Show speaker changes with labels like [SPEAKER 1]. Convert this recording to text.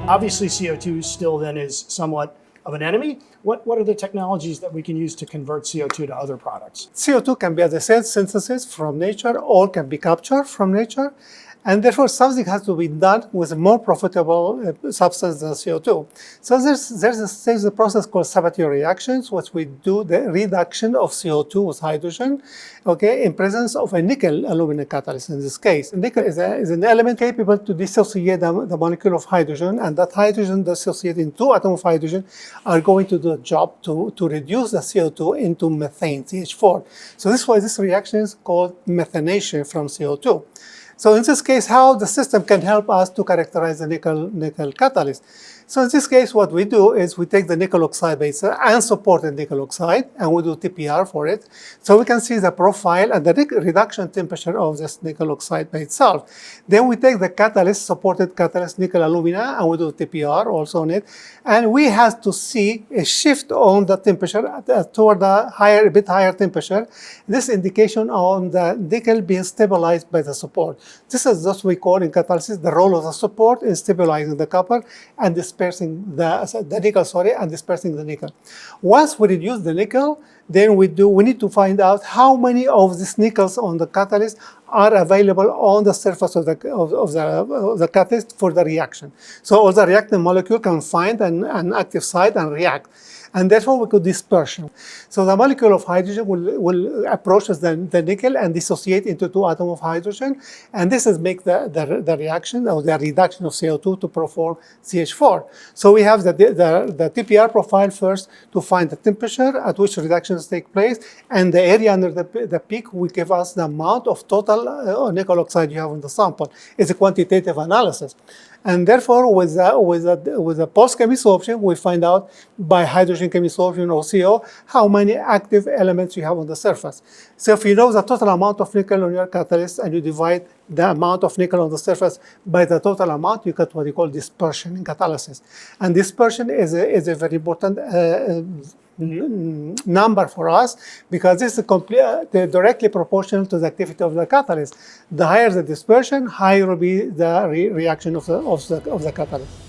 [SPEAKER 1] Obviously, CO2 still then is somewhat of an enemy. What are the technologies that we can use to convert CO2 to other products?
[SPEAKER 2] CO2 can be, as I said, synthesis from nature, or can be captured from nature. And therefore, something has to be done with a more profitable substance than CO2. So there's a process called Sabatier reactions, which we do the reduction of CO2 with hydrogen, okay, in presence of a nickel aluminum catalyst in this case. Nickel is an element capable to dissociate the molecule of hydrogen, and that hydrogen dissociated in two atoms of hydrogen are going to do the job to reduce the CO2 into methane, CH4. So this is why this reaction is called methanation from CO2. So in this case, how the system can help us to characterize the nickel catalyst. So in this case, what we do is we take the nickel oxide base and supported nickel oxide, and we do TPR for it. So we can see the profile and the reduction temperature of this nickel oxide by itself. Then we take the catalyst, supported catalyst nickel alumina, and we do TPR also on it. And we have to see a shift on the temperature toward a bit higher temperature. This indication on the nickel being stabilized by the support. This is what we call in catalysis the role of the support in stabilizing the copper and dispersing the nickel, and dispersing the nickel. Once we reduce the nickel, then we need to find out how many of these nickels on the catalyst are available on the surface of the catalyst for the reaction. So all the reactant molecule can find an active site and react. And therefore, we could dispersion. So the molecule of hydrogen will approach the nickel and dissociate into two atoms of hydrogen. And this is make the reaction or the reduction of CO2 to perform CH4. So we have the TPR profile first to find the temperature at which reductions take place. And the area under the peak will give us the amount of total nickel oxide you have in the sample. It's a quantitative analysis. And therefore, with the post-chemisorption, we find out by hydrogen chemisorption or CO how many active elements you have on the surface. So if you know the total amount of nickel on your catalyst and you divide the amount of nickel on the surface by the total amount, you get what you call dispersion in catalysis. And dispersion is a very important number for us, because this is directly proportional to the activity of the catalyst. The higher the dispersion, higher will be the reaction of the catalyst.